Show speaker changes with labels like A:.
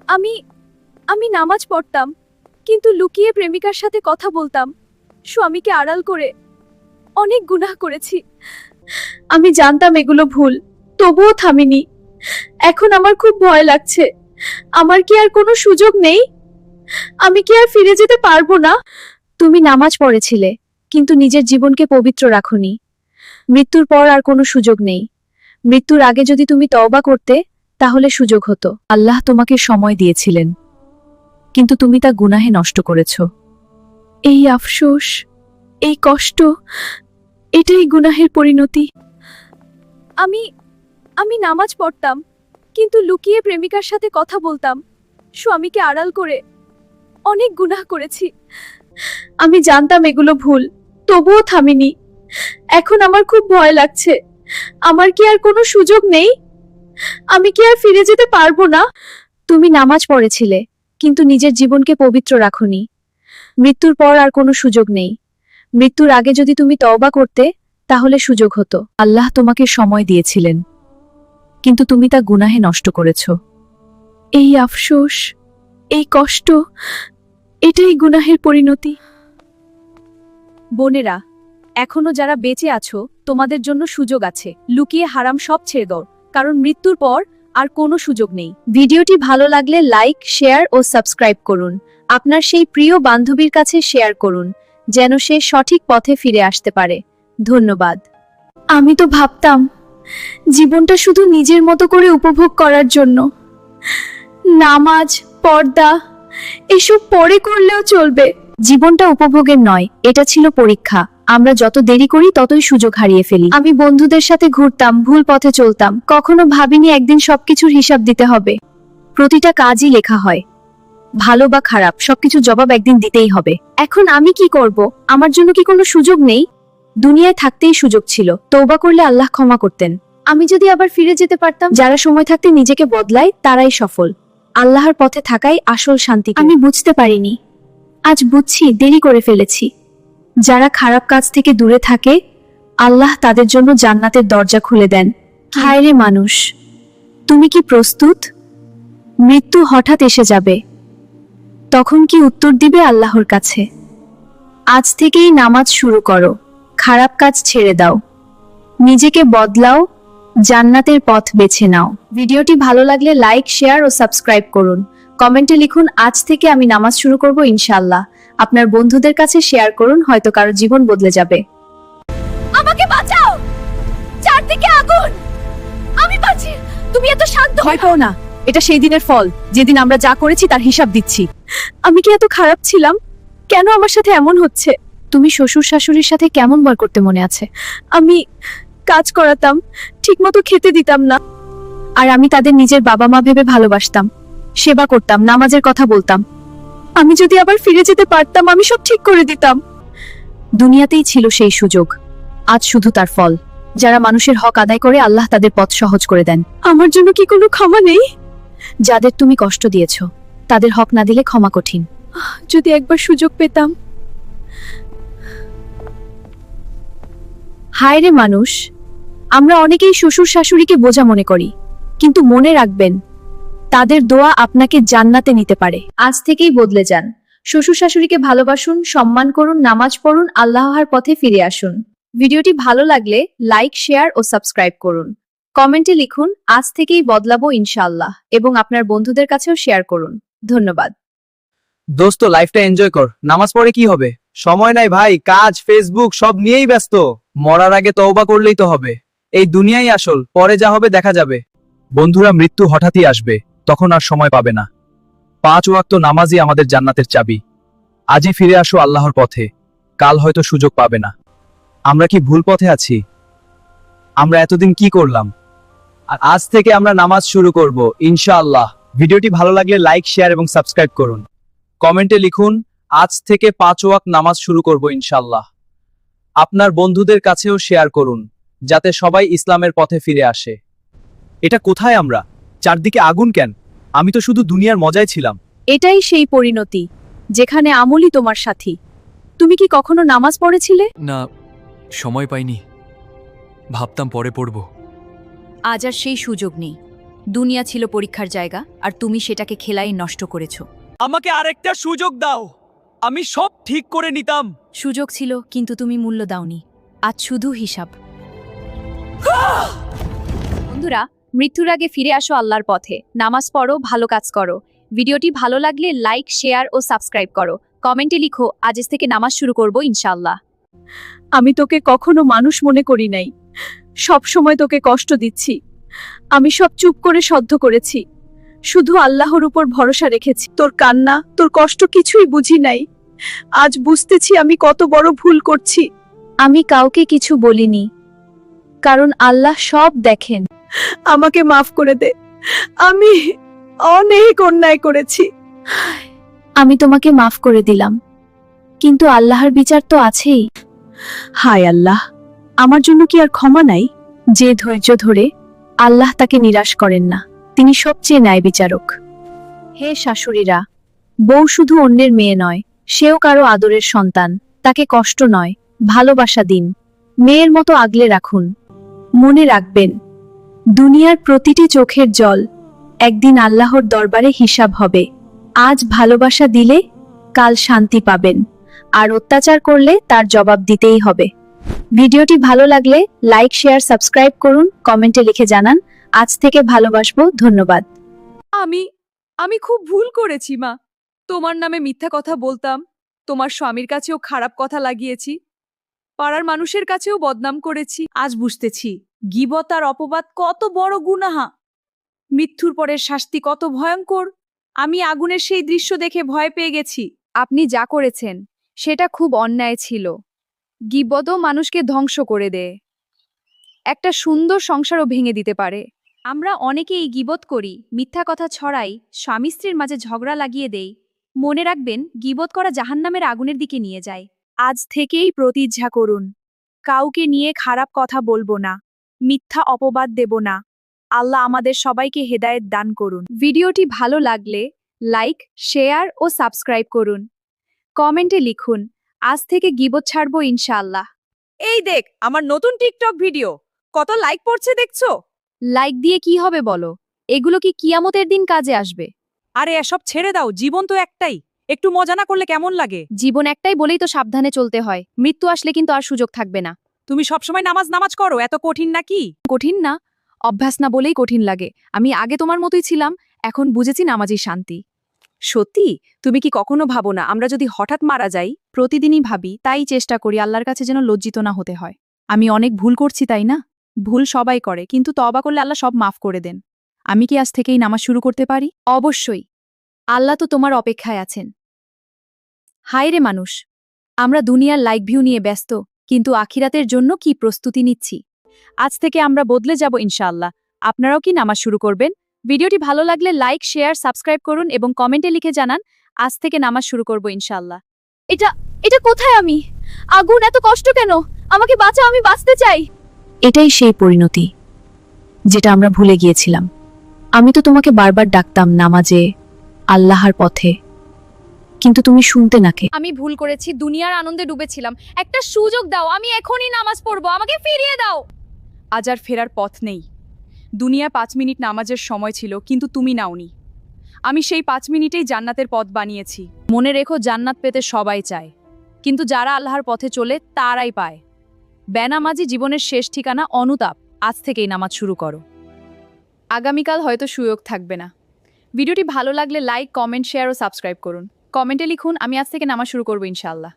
A: আমি আমি নামাজ পড়তাম, কিন্তু লুকিয়ে প্রেমিকার সাথে কথা বলতাম, স্বামীকে আড়াল করে। অনেক গুনাহ করেছি। আমি জানতাম এগুলো ভুল, তবুও থামিনি। এখন আমার খুব ভয় লাগছে। আমার কি আর কোনো সুযোগ নেই? আমি কি আর ফিরে যেতে পারবো না? তুমি নামাজ পড়েছিলে, কিন্তু নিজের জীবনকে পবিত্র রাখোনি। মৃত্যুর পর আর কোনো সুযোগ নেই। মৃত্যুর আগে যদি তুমি তওবা করতে, তাহলে সুযোগ হতো। আল্লাহ তোমাকে সময় দিয়েছিলেন, কিন্তু তুমি তা গুনাহে নষ্ট করেছ। এই আফসোস, এই কষ্ট, এটাই গুনাহের পরিণতি। আমি আমি নামাজ পড়তাম, কিন্তু লুকিয়ে প্রেমিকার সাথে কথা বলতাম, স্বামীকে আড়াল করে। অনেক গুনাহ করেছি। আমি জানতাম এগুলো ভুল, তবুও থামিনি। এখন আমার খুব ভয় লাগছে। আমার কি আর কোনো সুযোগ নেই? আমি কি আর ফিরে যেতে পারবো না? তুমি নামাজ পড়েছিলে, কিন্তু নিজের জীবনকে পবিত্র রাখোনি। মৃত্যুর পর আর কোনো সুযোগ নেই। মৃত্যুর আগে যদি তুমি তওবা করতে, তাহলে সুযোগ হতো। আল্লাহ তোমাকে সময় দিয়েছিলেন, কিন্তু তুমি তা গুনাহে নষ্ট করেছ। এই আফসোস, এই কষ্ট, এটাই গুনাহের পরিণতি। বোনেরা, এখনো যারা বেঁচে আছো, তোমাদের জন্য সুযোগ আছে। লুকিয়ে হারাম সব ছেড়ে দাও, কারণ মৃত্যুর পর আর কোনো সুযোগ নেই। ভিডিওটি ভালো লাগলে লাইক, শেয়ার ও সাবস্ক্রাইব করুন। আপনার সেই প্রিয় বান্ধবীর কাছে শেয়ার করুন, যেন সে সঠিক পথে ফিরে আসতে পারে। ধন্যবাদ। আমি তো ভাবতাম জীবনটা শুধু নিজের মতো করে উপভোগ করার জন্য। নামাজ, পর্দা এসব পরে করলেও চলবে। জীবনটা উপভোগের নয়, এটা ছিল পরীক্ষা। আমরা যত দেরি করি ততই সুযোগ হারিয়ে ফেলি। আমি বন্ধুদের সাথে ঘুরতাম, ভুল পথে চলতাম। কখনো ভাবিনি একদিন সবকিছুর হিসাব দিতে হবে। প্রতিটা কাজই লেখা হয়, ভালো বা খারাপ, সবকিছু জবাব একদিন দিতেই হবে। এখন আমি কি করব? আমার জন্য কি কোনো সুযোগ নেই? দুনিয়ায় থাকতেই সুযোগ ছিল। তওবা করলে আল্লাহ ক্ষমা করতেন। আমি যদি আবার ফিরে যেতে পারতাম। যারা সময় থাকতে নিজেকে বদলায়, তারাই সফল। আল্লাহর পথে থাকাই আসল শান্তি। আমি বুঝতে পারিনি, আজ বুঝছি দেরি করে ফেলেছি। যারা খারাপ কাজ থেকে দূরে থাকে, আল্লাহ তাদের জন্য জান্নাতের দরজা খুলে দেন। হায় রে মানুষ, তুমি কি প্রস্তুত? মৃত্যু হঠাৎ এসে যাবে, তখন কি উত্তর দিবে আল্লাহর কাছে? আজ থেকেই নামাজ শুরু করো, খারাপ কাজ ছেড়ে দাও, নিজেকে বদলাও, জান্নাতের পথ বেছে নাও। ভিডিওটি ভালো লাগলে লাইক, শেয়ার ও সাবস্ক্রাইব করুন। কমেন্টে লিখুন, আজ থেকে আমি নামাজ শুরু করব ইনশাআল্লাহ। আপনার বন্ধুদের কাছে শেয়ার করুন, হয়তো কারো জীবন বদলে যাবে। আমাকে বাঁচাও, চারদিকে আগুন। আমি বাঁচি, তুমি এত শান্ত ভয় পাও না। এটা সেই দিনের ফল, যেদিন আমরা যা করেছি তার হিসাব দিচ্ছি। আমি কি এত খারাপ ছিলাম? কেন আমার সাথে এমন হচ্ছে? তুমি শ্বশুর শাশুড়ির সাথে কেমন বার করতে মনে আছে? আমি কাজ করাতাম, ঠিকমতো খেতে দিতাম না। আর আমি তাদের নিজের বাবা মা ভেবে ভালোবাসতাম, সেবা করতাম, নামাজের কথা বলতাম। আমি যদি আবার ফিরে যেতে পারতাম, আমি সব ঠিক করে দিতাম। দুনিয়াতেই ছিল সেই সুযোগ, আজ শুধু তার ফল। যারা মানুষের হক আদায় করে, আল্লাহ তাদের পথ সহজ করে দেন। আমার জন্য কি কোনো ক্ষমা নেই? যাদের তুমি কষ্ট দিয়েছ, তাদের হক না দিলে ক্ষমা কঠিন। যদি একবার সুযোগ পেতাম। হায় রে মানুষ, আমরা অনেকেই শ্বশুর শাশুড়িকে বোঝা মনে করি, কিন্তু মনে রাখবেন, তাদের দোয়া আপনাকে জান্নাতে নিতে পারে। আজ থেকেই বদলে যান। শ্বশুর শাশুড়িকে ভালোবাসুন, সম্মান করুন, নামাজ পড়ুন, আল্লাহর পথে ফিরে আসুন। ভিডিওটি ভালো লাগলে লাইক, শেয়ার ও সাবস্ক্রাইব করুন। কমেন্টে লিখুন, আজ থেকেই বদলাবো ইনশাআল্লাহ, এবং আপনার বন্ধুদের কাছেও শেয়ার করুন। ধন্যবাদ।
B: দোস্ত, লাইফটা এনজয় কর। নামাজ পড়ে কি হবে? সময় নাই ভাই, কাজ, ফেসবুক সব নিয়েই ব্যস্ত। মরার আগে তওবা করলেই তো হবে। এই দুনিয়াই আসল, পরে যা হবে দেখা যাবে। বন্ধুরা, মৃত্যু হঠাৎই আসবে, তখন আর সময় পাবে না। 5 ওয়াক্ত নামাজই আমাদের জান্নাতের চাবি। আজই ফিরে আসো আল্লাহর পথে, কাল হয়তো সুযোগ পাবে না। আমরা কি ভুল পথে আছি? আমরা এতদিন কি করলাম? আর আজ থেকে আমরা নামাজ শুরু করব ইনশাআল্লাহ। ভিডিওটি ভালো লাগলে লাইক, শেয়ার এবং সাবস্ক্রাইব করুন। কমেন্টে লিখুন, আজ থেকে 5 ওয়াক্ত নামাজ শুরু করব ইনশাআল্লাহ। আপনার বন্ধুদের কাছেও শেয়ার করুন, যাতে সবাই ইসলামের পথে ফিরে আসে। এটা কোথায় আমরা? চারদিকে আগুন কেন? আমি তো শুধু দুনিয়ার মজায় ছিলাম।
A: এটাই সেই পরিণতি, যেখানে আমলই তোমার সাথী। তুমি কি কখনো নামাজ পড়েছিলে?
C: না, সময় পাইনি। ভাবতাম পরে পড়ব।
A: আজ আর সেই সুযোগ নেই। দুনিয়া ছিল পরীক্ষার জায়গা আর তুমি সেটাকে খেলাই নষ্ট করেছো।
B: আমাকে আরেকটা সুযোগ দাও, আমি সব ঠিক করে নিতাম।
A: সুযোগ ছিল কিন্তু তুমি মূল্য দাওনি। আজ শুধু হিসাব। বন্ধুরা, মৃত্যুর আগে ফিরে আসো আল্লাহর পথে, নামাজ পড়ো, ভালো কাজ করো। ভিডিওটি ভালো লাগলে লাইক, শেয়ার ও সাবস্ক্রাইব করো। কমেন্টে লিখো আজ থেকে নামাজ শুরু করব ইনশাআল্লাহ। আমি তোকে কখনো মানুষ মনে করি নাই, সব সময় তোকে কষ্ট দিচ্ছি। আমি সব চুপ করে সহ্য করেছি, শুধু আল্লাহর উপর ভরসা রেখেছি। তোর কান্না, তোর কষ্ট কিছুই বুঝি নাই। আজ বুঝতেছি আমি কত বড় ভুল করছি। আমি কাউকে কিছু বলিনি, কারণ আল্লাহ সব দেখেন। আমাকে মাফ করে দে, আমি অনেক অন্যায় করেছি। আমি তোমাকে মাফ করে দিলাম, কিন্তু আল্লাহর বিচার তো আছেই। হায় আল্লাহ, আমার জন্য কি আর ক্ষমা নাই? যে ধৈর্য ধরে, আল্লাহ তাকে নিরাশ করেন না। তিনি সবচেয়ে ন্যায় বিচারক। হে শাশুড়িরা, বউ শুধু অন্যের মেয়ে নয়, সেও কারো আদরের সন্তান। তাকে কষ্ট নয়, ভালোবাসা দিন। মেয়ের মতো আগলে রাখুন। মনে রাখবেন, দুনিয়ার প্রতিটি চোখের জল একদিন আল্লাহর দরবারে হিসাব হবে। আজ ভালোবাসা দিলে কাল শান্তি পাবেন, আর অত্যাচার করলে তার জবাব দিতেই হবে। ভিডিওটি ভালো লাগলে লাইক, শেয়ার, সাবস্ক্রাইব করুন। কমেন্টে লিখে জানান আজ থেকে ভালোবাসবো। ধন্যবাদ। আমি খুব ভুল করেছি মা। তোমার নামে মিথ্যা কথা বলতাম, তোমার স্বামীর কাছেও খারাপ কথা লাগিয়েছি, পাড়ার মানুষের কাছেও বদনাম করেছি। আজ বুঝতেছি গীবত আর অপবাদ কত বড় গুনাহা। মৃত্যুর পরের শাস্তি কত ভয়ঙ্কর। আমি আগুনের সেই দৃশ্য দেখে ভয় পেয়ে গেছি। আপনি যা করেছেন সেটা খুব অন্যায় ছিল। গীবতও মানুষকে ধ্বংস করে দেয়, একটা সুন্দর সংসারও ভেঙে দিতে পারে। আমরা অনেকেই গীবত করি, মিথ্যা কথা ছড়াই, স্বামী স্ত্রীর মাঝে ঝগড়া লাগিয়ে দেই। মনে রাখবেন, গীবত করা জাহান্নামের আগুনের দিকে নিয়ে যায়। আজ থেকেই প্রতিজ্ঞা করুন, কাউকে নিয়ে খারাপ কথা বলবো না, মিথ্যা অপবাদ দেব না। আল্লাহ আমাদের সবাইকে হেদায়েত দান করুন। ভিডিওটি ভালো লাগলে লাইক, শেয়ার ও সাবস্ক্রাইব করুন। কমেন্টে লিখুন আজ থেকে গীবত ছাড়বো ইনশাআল্লাহ।
C: এই দেখ আমার নতুন টিকটক ভিডিও, কত লাইক পড়ছে দেখছো?
A: লাইক দিয়ে কি হবে বলো? এগুলো কি কিয়ামতের দিন কাজে আসবে?
C: আরে এসব ছেড়ে দাও, জীবন তো একটাই, একটু মজা না করলে কেমন লাগে?
A: জীবন একটাই বলেই তো সাবধানে চলতে হয়। মৃত্যু আসলে কিন্তু আর সুযোগ থাকবে না।
C: তুমি সবসময় নামাজ নামাজ করো, এত কঠিন নাকি?
A: কঠিন না, অভ্যাস না বলেই কঠিন লাগে। আমি আগে তোমার মতোই ছিলাম, এখন বুঝেছি নামাজই শান্তি।
C: সত্যি? তুমি কি কখনো ভাবো না আমরা যদি হঠাৎ মারা যাই?
A: প্রতিদিনই ভাবি, তাই চেষ্টা করি আল্লাহর কাছে যেন লজ্জিত না হতে হয়। আমি অনেক ভুল করছি, তাই না? ভুল সবাই করে, কিন্তু তওবা করলে আল্লাহ সব মাফ করে দেন। আমি কি আজ থেকেই নামাজ শুরু করতে পারি? অবশ্যই। আল্লাহ তো তোমার অপেক্ষায় আছেন। হায় রে মানুষ, আমরা দুনিয়ার লাইক ভিউ নিয়ে ব্যস্ত, কিন্তু আখিরাতের জন্য কি প্রস্তুতি নিচ্ছি? আজ থেকে আমরা বদলে যাব ইনশাআল্লাহ। আপনারাও কি নামাজ শুরু করবেন? ভিডিওটি ভালো লাগলে লাইক, শেয়ার, সাবস্ক্রাইব করুন এবং কমেন্টে লিখে জানান আজ থেকে নামাজ শুরু করব ইনশাআল্লাহ। এটা কোথায় আমি? আগুন, এত কষ্ট কেন? আমাকে বাঁচাও, আমি বাঁচতে চাই। এটাই সেই পরিণতি যেটা আমরা ভুলে গিয়েছিলাম। আমি তো তোমাকে বারবার ডাকতাম নামাজে, আল্লাহর পথে, কিন্তু তুমি শুনতে নাকে। আমি ভুল করেছি, দুনিয়ার আনন্দে ডুবেছিলাম। একটা সুযোগ দাও, আমি এখনই নামাজ পড়বো, আমাকে ফিরিয়ে দাও।
C: আজ আর ফেরার পথ নেই। দুনিয়া 5 মিনিট নামাজের সময় ছিল, কিন্তু তুমি নাওনি। আমি সেই 5 মিনিটেই জান্নাতের পথ বানিয়েছি।
A: মনে রেখো, জান্নাত পেতে সবাই চায়, কিন্তু যারা আল্লাহর পথে চলে তারাই পায়। বেনামাজি জীবনের শেষ ঠিকানা অনুতাপ। আজ থেকেই নামাজ শুরু করো। আগামীকাল হয়তো সুযোগ থাকবে না। ভিডিওটি ভালো লাগলে লাইক, কমেন্ট, শেয়ার ও সাবস্ক্রাইব করুন। কমেন্টে লিখুন আমি আজ থেকে নামাজ শুরু করব ইনশাআল্লাহ।